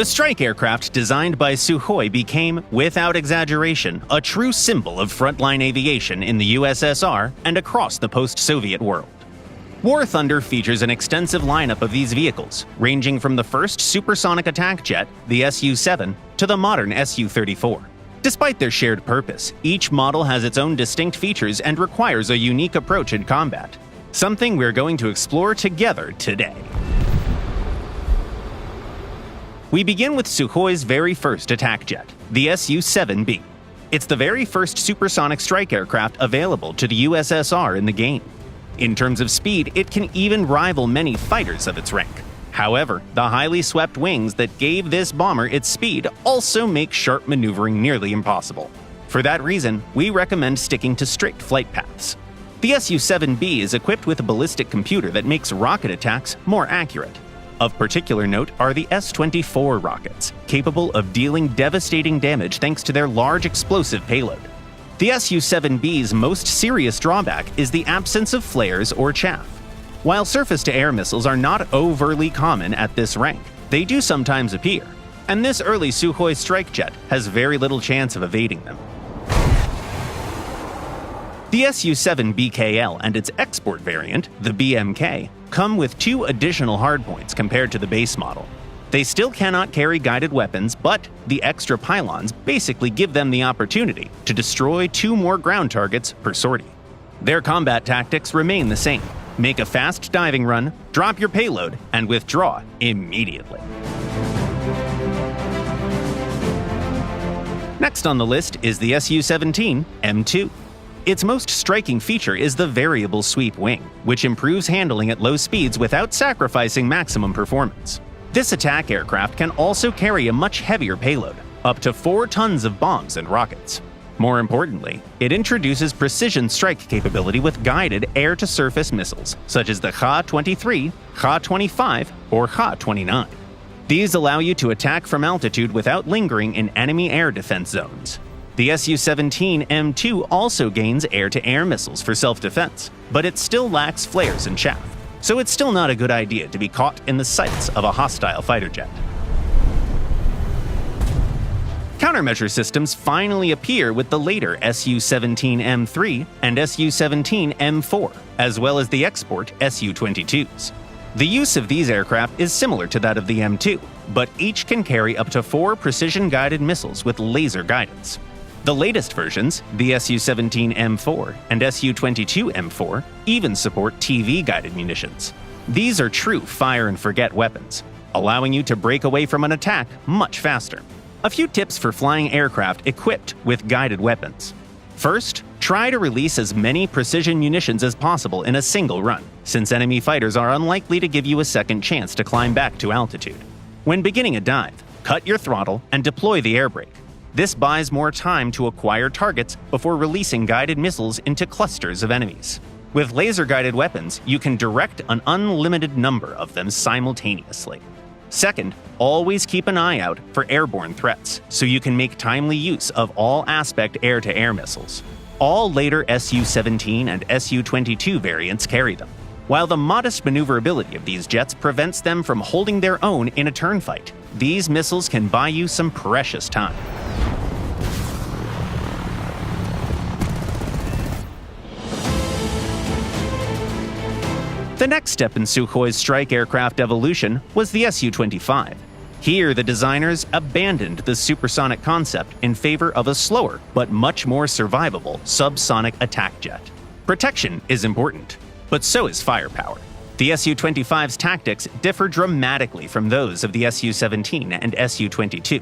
The strike aircraft designed by Sukhoi became, without exaggeration, a true symbol of frontline aviation in the USSR and across the post-Soviet world. War Thunder features an extensive lineup of these vehicles, ranging from the first supersonic attack jet, the Su-7, to the modern Su-34. Despite their shared purpose, each model has its own distinct features and requires a unique approach in combat, something we're going to explore together today. We begin with Sukhoi's very first attack jet, the Su-7B. It's the very first supersonic strike aircraft available to the USSR in the game. In terms of speed, it can even rival many fighters of its rank. However, the highly swept wings that gave this bomber its speed also make sharp maneuvering nearly impossible. For that reason, we recommend sticking to straight flight paths. The Su-7B is equipped with a ballistic computer that makes rocket attacks more accurate. Of particular note are the S-24 rockets, capable of dealing devastating damage thanks to their large explosive payload. The Su-7B's most serious drawback is the absence of flares or chaff. While surface-to-air missiles are not overly common at this rank, they do sometimes appear, and this early Sukhoi strike jet has very little chance of evading them. The Su-7BKL and its export variant, the BMK, come with 2 additional hardpoints compared to the base model. They still cannot carry guided weapons, but the extra pylons basically give them the opportunity to destroy 2 more ground targets per sortie. Their combat tactics remain the same. Make a fast diving run, drop your payload, and withdraw immediately. Next on the list is the Su-17 M2. Its most striking feature is the variable sweep wing, which improves handling at low speeds without sacrificing maximum performance. This attack aircraft can also carry a much heavier payload, up to 4 tons of bombs and rockets. More importantly, it introduces precision strike capability with guided air-to-surface missiles, such as the Kha-23, Kha-25, or Kha-29. These allow you to attack from altitude without lingering in enemy air defense zones. The Su-17 M2 also gains air-to-air missiles for self-defense, but it still lacks flares and chaff, so it's still not a good idea to be caught in the sights of a hostile fighter jet. Countermeasure systems finally appear with the later Su-17 M3 and Su-17 M4, as well as the export Su-22s. The use of these aircraft is similar to that of the M2, but each can carry up to 4 precision-guided missiles with laser guidance. The latest versions, the Su-17 M4 and Su-22 M4, even support TV-guided munitions. These are true fire-and-forget weapons, allowing you to break away from an attack much faster. A few tips for flying aircraft equipped with guided weapons. First, try to release as many precision munitions as possible in a single run, since enemy fighters are unlikely to give you a second chance to climb back to altitude. When beginning a dive, cut your throttle and deploy the air brake. This buys more time to acquire targets before releasing guided missiles into clusters of enemies. With laser-guided weapons, you can direct an unlimited number of them simultaneously. Second, always keep an eye out for airborne threats, so you can make timely use of all-aspect air-to-air missiles. All later Su-17 and Su-22 variants carry them, while the modest maneuverability of these jets prevents them from holding their own in a turn fight. These missiles can buy you some precious time. The next step in Sukhoi's strike aircraft evolution was the Su-25. Here, the designers abandoned the supersonic concept in favor of a slower but much more survivable subsonic attack jet. Protection is important, but so is firepower. The Su-25's tactics differ dramatically from those of the Su-17 and Su-22.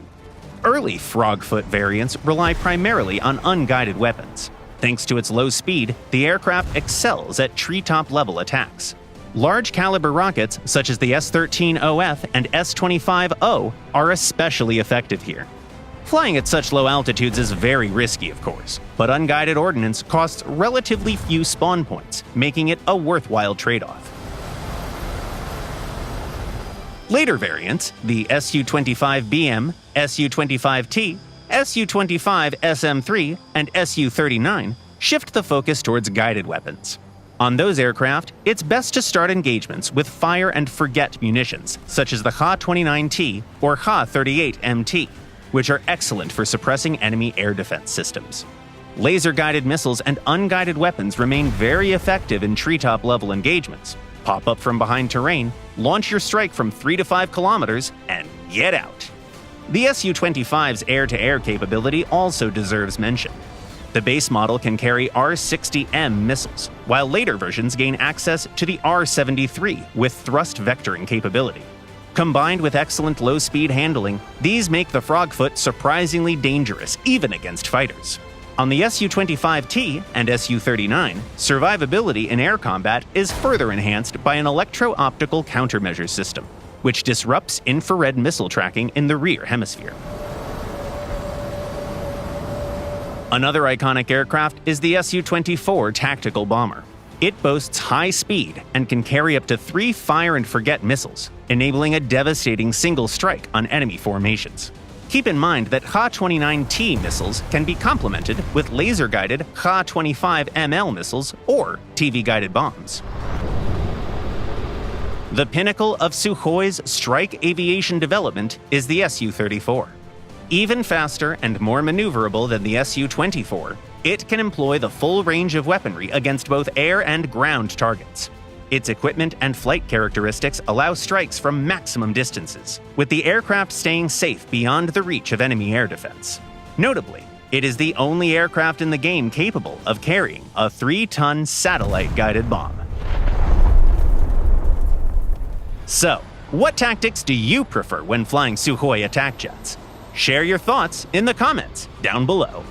Early Frogfoot variants rely primarily on unguided weapons. Thanks to its low speed, the aircraft excels at treetop-level attacks. Large-caliber rockets, such as the S-13OF and S-25O, are especially effective here. Flying at such low altitudes is very risky, of course, but unguided ordnance costs relatively few spawn points, making it a worthwhile trade-off. Later variants, the Su-25BM, Su-25T, Su-25 SM3, and Su-39, shift the focus towards guided weapons. On those aircraft, it's best to start engagements with fire-and-forget munitions, such as the Ha-29T or Ha-38MT, which are excellent for suppressing enemy air defense systems. Laser-guided missiles and unguided weapons remain very effective in treetop-level engagements. Pop up from behind terrain, launch your strike from 3 to 5 kilometers, and get out. The Su-25's air-to-air capability also deserves mention. The base model can carry R-60M missiles, while later versions gain access to the R-73 with thrust vectoring capability. Combined with excellent low-speed handling, these make the Frogfoot surprisingly dangerous even against fighters. On the Su-25T and Su-39, survivability in air combat is further enhanced by an electro-optical countermeasure system, which disrupts infrared missile tracking in the rear hemisphere. Another iconic aircraft is the Su-24 tactical bomber. It boasts high speed and can carry up to 3 fire-and-forget missiles, enabling a devastating single strike on enemy formations. Keep in mind that Ha-29T missiles can be complemented with laser-guided Ha-25ML missiles or TV-guided bombs. The pinnacle of Sukhoi's strike aviation development is the Su-34. Even faster and more maneuverable than the Su-24, it can employ the full range of weaponry against both air and ground targets. Its equipment and flight characteristics allow strikes from maximum distances, with the aircraft staying safe beyond the reach of enemy air defense. Notably, it is the only aircraft in the game capable of carrying a 3-ton satellite-guided bomb. So, what tactics do you prefer when flying Sukhoi attack jets? Share your thoughts in the comments down below.